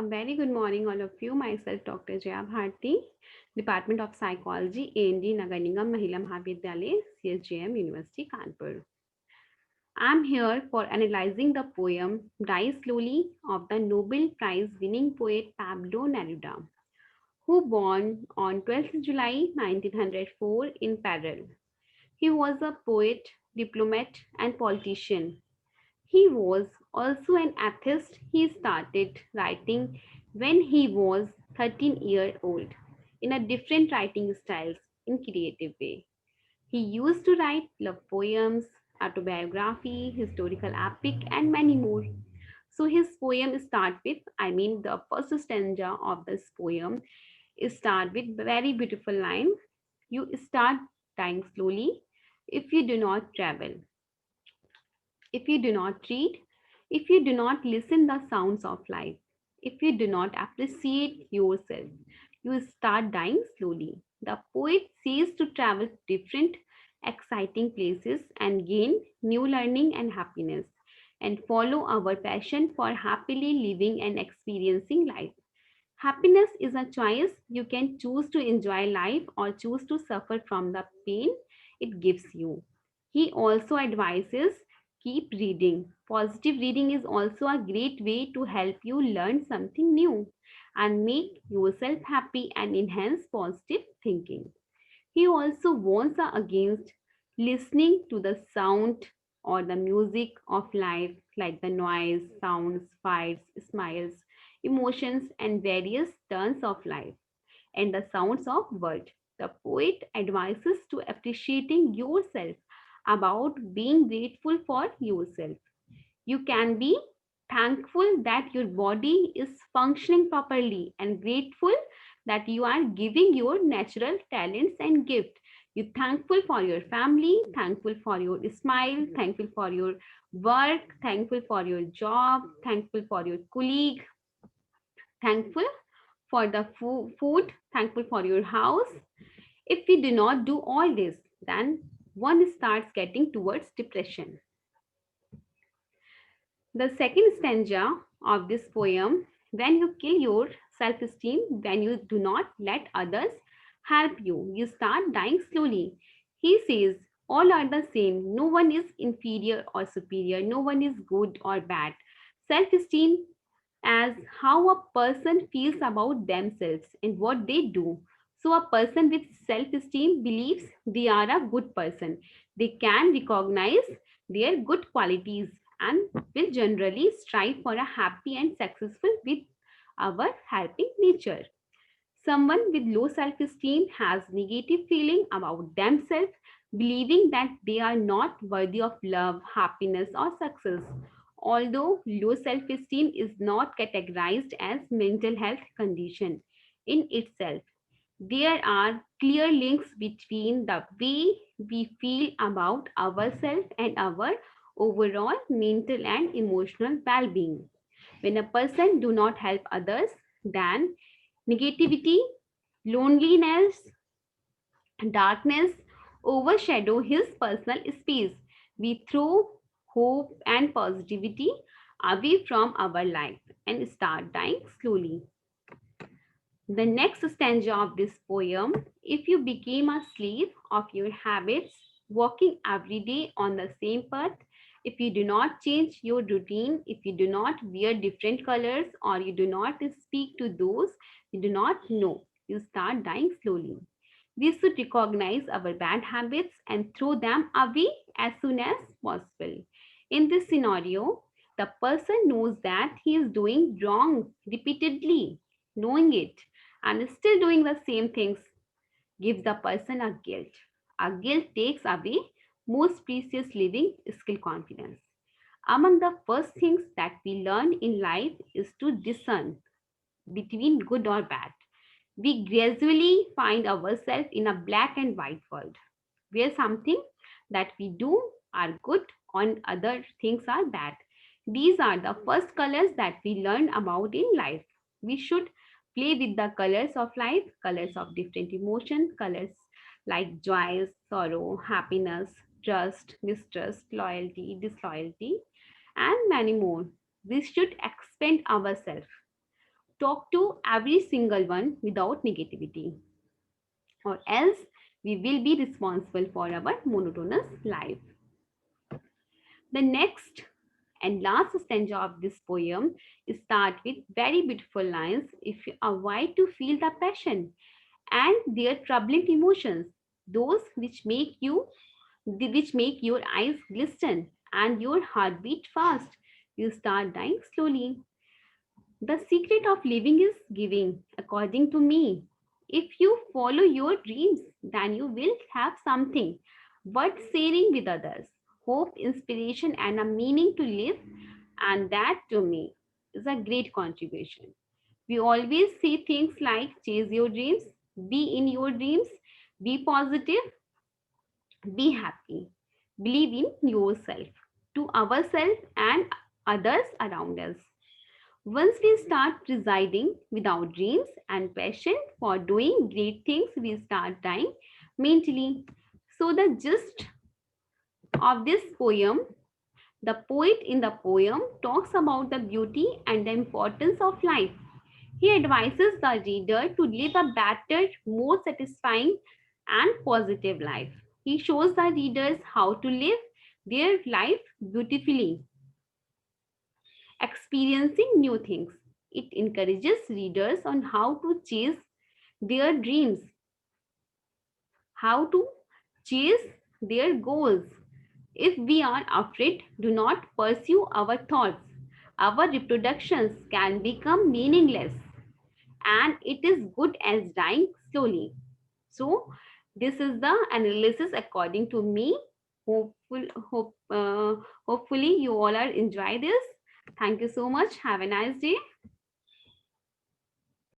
A very good morning, all of you. Myself, Dr. Jaya Bharti, Department of Psychology, AND Nagar Nigam Mahila Mahavidyalaya, CSJM University, Kanpur. I'm here for analyzing the poem Die Slowly of the Nobel Prize winning poet Pablo Neruda, who born on 12th July 1904 in Paris. He was a poet, diplomat, and politician. He was also an atheist. He started writing when he was 13-year old in a different writing styles in creative way. He used to write love poems, autobiography, historical epic and many more. So his poem start with the first stanza of this poem start with very beautiful line. You start dying slowly if you do not travel, if you do not read, if you do not listen the sounds of life, if you do not appreciate yourself, you start dying slowly. The poet says to travel different exciting places and gain new learning and happiness and follow our passion for happily living and experiencing life. Happiness is a choice. You can choose to enjoy life or choose to suffer from the pain it gives you. He also advises keep reading. Positive reading is also a great way to help you learn something new and make yourself happy and enhance positive thinking. He also warns against listening to the sound or the music of life, like the noise, sounds, fights, smiles, emotions, and various turns of life, and the sounds of world. The poet advises to appreciating yourself, about being grateful for yourself. You can be thankful that your body is functioning properly and grateful that you are giving your natural talents and gift. You thankful for your family, thankful for your smile, thankful for your work, thankful for your job, thankful for your colleague, thankful for the food, thankful for your house. If we do not do all this, then one starts getting towards depression. The second stanza of this poem, when you kill your self esteem, when you do not let others help you, you start dying slowly. He says, all are the same. No one is inferior or superior. No one is good or bad. Self esteem as how a person feels about themselves and what they do. So, a person with self esteem believes they are a good person. They can recognize their good qualities and will generally strive for a happy and successful with our helping nature. Someone with low self esteem has negative feeling about themselves, believing that they are not worthy of love, happiness, or success. Although low self esteem is not categorized as mental health condition in itself, there are clear links between the way we feel about ourselves and our overall mental and emotional well-being. When a person do not help others, then negativity, loneliness, darkness overshadow his personal space. We throw hope and positivity away from our life and start dying slowly. The next stanza of this poem, if you became a slave of your habits, walking every day on the same path, if you do not change your routine, if you do not wear different colors, or you do not speak to those you do not know, you start dying slowly. We should recognize our bad habits and throw them away as soon as possible. In this scenario, the person knows that he is doing wrong repeatedly, knowing it and still doing the same things gives the person a guilt. A guilt takes away most precious living skill confidence. Among the first things that we learn in life is to discern between good or bad. We gradually find ourselves in a black and white world where something that we do are good and other things are bad. These are the first colors that we learn about in life. We should play with the colors of life, colors of different emotions, colors like joy, sorrow, happiness, trust, mistrust, loyalty, disloyalty, and many more. We should expand ourselves. Talk to every single one without negativity, or else we will be responsible for our monotonous life. The next and last stanza of this poem start with very beautiful lines. If you avoid to feel the passion and their troubling emotions, those which make your eyes glisten and your heart beat fast, you start dying slowly. The secret of living is giving, according to me. If you follow your dreams, then you will have something worth sharing with others. Hope, inspiration, and a meaning to live, and that to me is a great contribution. We always say things like chase your dreams, be in your dreams, be positive, be happy, believe in yourself, to ourselves and others around us. Once we start residing without dreams and passion for doing great things, we start dying mentally. So, the gist of this poem, the poet in the poem talks about the beauty and the importance of life. He advises the reader to live a better, more satisfying, and positive life. He shows the readers how to live their life beautifully, experiencing new things. It encourages readers on how to chase their dreams, how to chase their goals. If we are afraid, do not pursue our thoughts. Our reproductions can become meaningless, and it is good as dying slowly. So, this is the analysis according to me. Hopeful, hope, uh, Hopefully, you all are enjoy this. Thank you so much. Have a nice day.